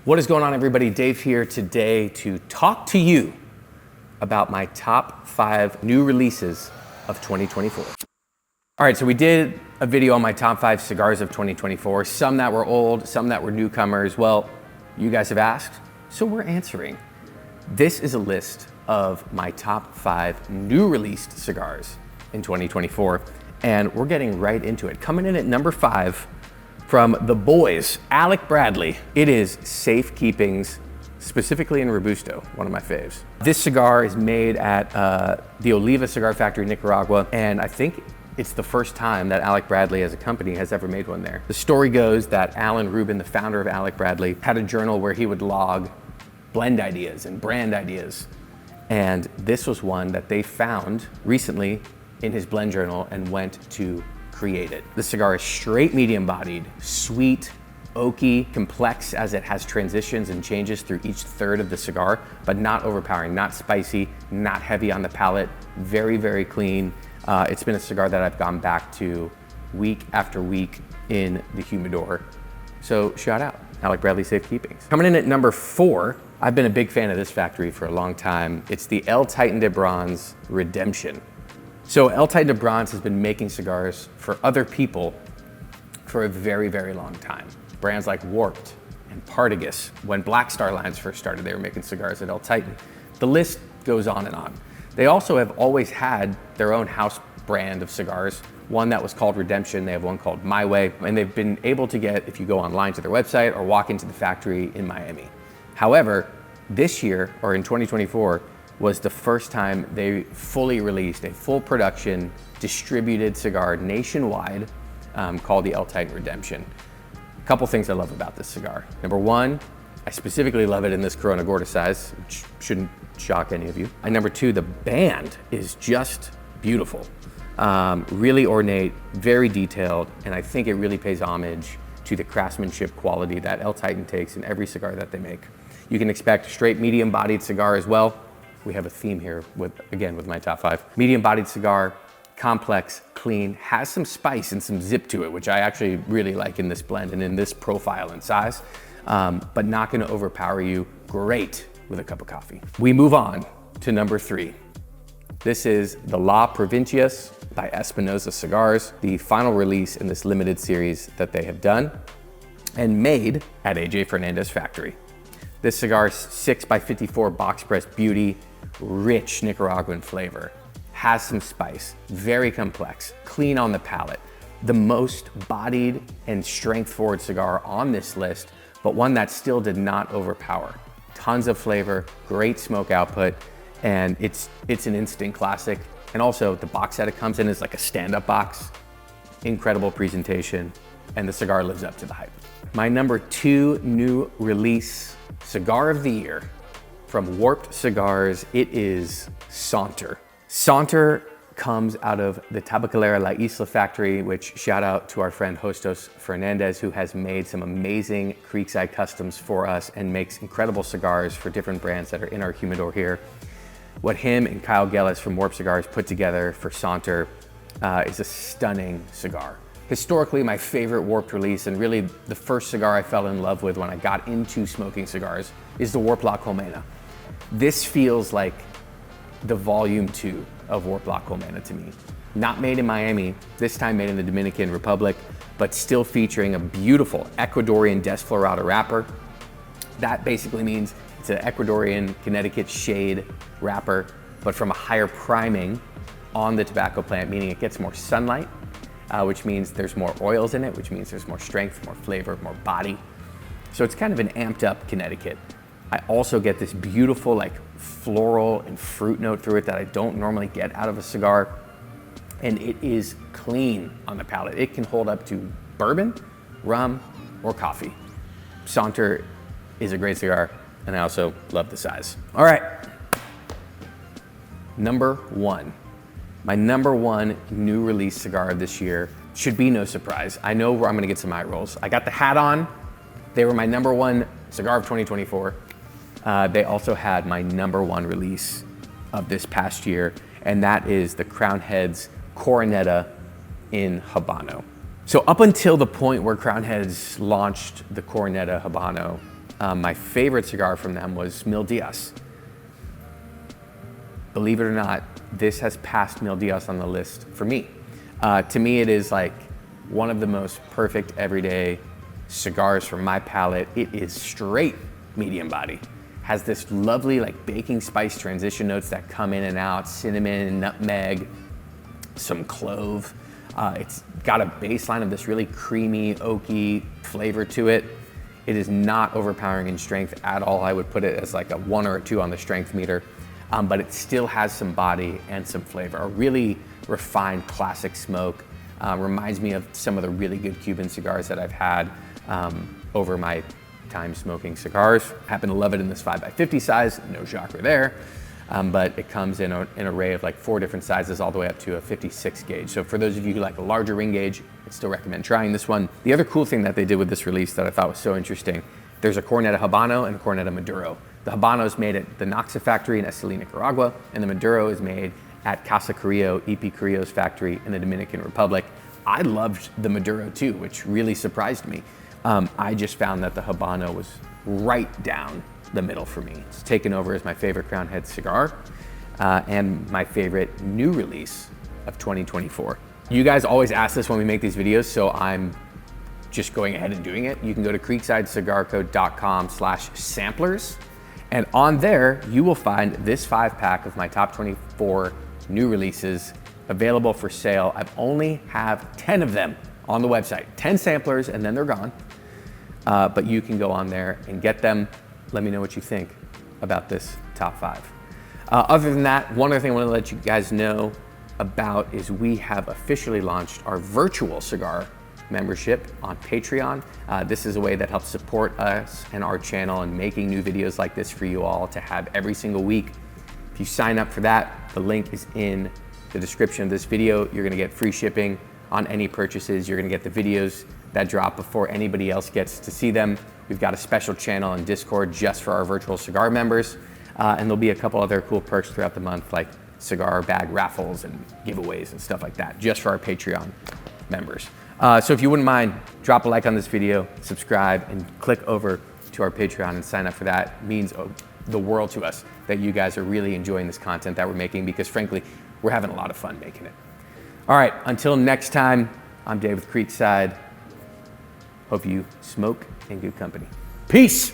What is going on, everybody? Dave here today to talk to you about my top 5 new releases of 2024. All right, so we did a video on my top 5 cigars of 2024, some that were old, some that were newcomers. Well, you guys have asked, so we're answering. This is a list of my top 5 new released cigars in 2024, and we're getting right into it. Coming in at number 5, from the boys, Alec Bradley. It is Safekeeping's, specifically in Robusto, one of my faves. This cigar is made at the Oliva Cigar Factory in Nicaragua, and I think it's the first time that Alec Bradley as a company has ever made one there. The story goes that Alan Rubin, the founder of Alec Bradley, had a journal where he would log blend ideas and brand ideas. And this was one that they found recently in his blend journal and went to create it. The cigar is straight medium bodied, sweet, oaky, complex as it has transitions and changes through each third of the cigar, but not overpowering, not spicy, not heavy on the palate, very, very clean. It's been a cigar that I've gone back to week after week in the humidor. So shout out, Alec Bradley Safekeeping. Coming in at number 4, I've been a big fan of this factory for a long time. It's the El Titan de Bronze Redemption. So El Titan de Bronze has been making cigars for other people for a very, very long time. Brands like Warped and Partagas. When Black Star lines first started, they were making cigars at El Titan. The list goes on and on. They also have always had their own house brand of cigars, one that was called Redemption. They have one called My Way, and they've been able to get, if you go online to their website or walk into the factory in Miami. However, this year, or in 2024, was the first time they fully released a full production, distributed cigar nationwide called the El Titan Redemption. A couple things I love about this cigar. Number 1, I specifically love it in this Corona Gorda size, which shouldn't shock any of you. And number 2, the band is just beautiful. Really ornate, very detailed, and I think it really pays homage to the craftsmanship quality that El Titan takes in every cigar that they make. You can expect a straight medium-bodied cigar as well. We have a theme here with my top 5. Medium-bodied cigar, complex, clean, has some spice and some zip to it, which I actually really like in this blend and in this profile and size, but not gonna overpower you. Great with a cup of coffee. We move on to number 3. This is the La Provincias by Espinosa Cigars, the final release in this limited series that they have done and made at AJ Fernandez Factory. This cigar is 6x54 box press beauty, rich Nicaraguan flavor, has some spice, very complex, clean on the palate. The most bodied and strength forward cigar on this list, but one that still did not overpower. Tons of flavor, great smoke output, and it's an instant classic. And also the box that it comes in is like a stand-up box, incredible presentation, and the cigar lives up to the hype. My number 2 new release cigar of the year from Warped Cigars, it is Saunter. Saunter comes out of the Tabacalera La Isla factory, which shout out to our friend Hostos Fernandez, who has made some amazing Creekside customs for us and makes incredible cigars for different brands that are in our humidor here. What him and Kyle Gellis from Warped Cigars put together for Saunter is a stunning cigar. Historically, my favorite Warped release, and really the first cigar I fell in love with when I got into smoking cigars, is the Warped La Colmena. This feels like the volume 2 of Warped La Colmena to me. Not made in Miami, this time made in the Dominican Republic, but still featuring a beautiful Ecuadorian Desflorada wrapper. That basically means it's an Ecuadorian Connecticut shade wrapper, but from a higher priming on the tobacco plant, meaning it gets more sunlight, which means there's more oils in it, which means there's more strength, more flavor, more body. So it's kind of an amped up Connecticut. I also get this beautiful like floral and fruit note through it that I don't normally get out of a cigar. And it is clean on the palate. It can hold up to bourbon, rum, or coffee. Saunter is a great cigar, and I also love the size. All right, number 1. My number 1 new release cigar of this year should be no surprise. I know where I'm gonna get some eye rolls. I got the hat on. They were my number 1 cigar of 2024. They also had my number 1 release of this past year, and that is the Crown Heads Coroneta in Habano. So up until the point where Crown Heads launched the Coroneta Habano, My favorite cigar from them was Mil Diaz. Believe it or not, this has passed Mil Diaz on the list for me. To me, it is like one of the most perfect everyday cigars from my palate. It is straight medium body. Has this lovely like baking spice transition notes that come in and out, cinnamon, nutmeg, some clove. It's got a baseline of this really creamy, oaky flavor to it. It is not overpowering in strength at all. I would put it as like a 1 or a 2 on the strength meter, but it still has some body and some flavor. A really refined classic smoke. Reminds me of some of the really good Cuban cigars that I've had over my time smoking cigars. Happen to love it in this 5x50 size, no shocker there. But it comes in an array of like 4 different sizes all the way up to a 56 gauge. So for those of you who like a larger ring gauge, I'd still recommend trying this one. The other cool thing that they did with this release that I thought was so interesting, there's a Corneta Habano and a Corneta Maduro. The Habano is made at the Noxa factory in Esteli, Nicaragua, and the Maduro is made at Casa Carrillo, EP Carrillo's factory in the Dominican Republic. I loved the Maduro too, which really surprised me. I just found that the Habano was right down the middle for me. It's taken over as my favorite Crown Head cigar and my favorite new release of 2024. You guys always ask this when we make these videos, so I'm just going ahead and doing it. You can go to creeksidecigarco.com/samplers, and on there you will find this 5-pack of my top 24 new releases available for sale. I only have 10 of them on the website, 10 samplers, and then they're gone. But you can go on there and get them. Let me know what you think about this top 5. Other than that, one other thing I want to let you guys know about is we have officially launched our virtual cigar membership on Patreon. This is a way that helps support us and our channel and making new videos like this for you all to have every single week. If you sign up for that, the link is in the description of this video. You're gonna get free shipping on any purchases. You're gonna get the videos that drop before anybody else gets to see them. We've got a special channel in Discord just for our virtual cigar members. And there'll be a couple other cool perks throughout the month, like cigar bag raffles and giveaways and stuff like that, just for our Patreon members. So if you wouldn't mind, drop a like on this video, subscribe, and click over to our Patreon and sign up for that. It means the world to us that you guys are really enjoying this content that we're making, because frankly, we're having a lot of fun making it. All right, until next time, I'm Dave with Creekside. Hope you smoke in good company. Peace.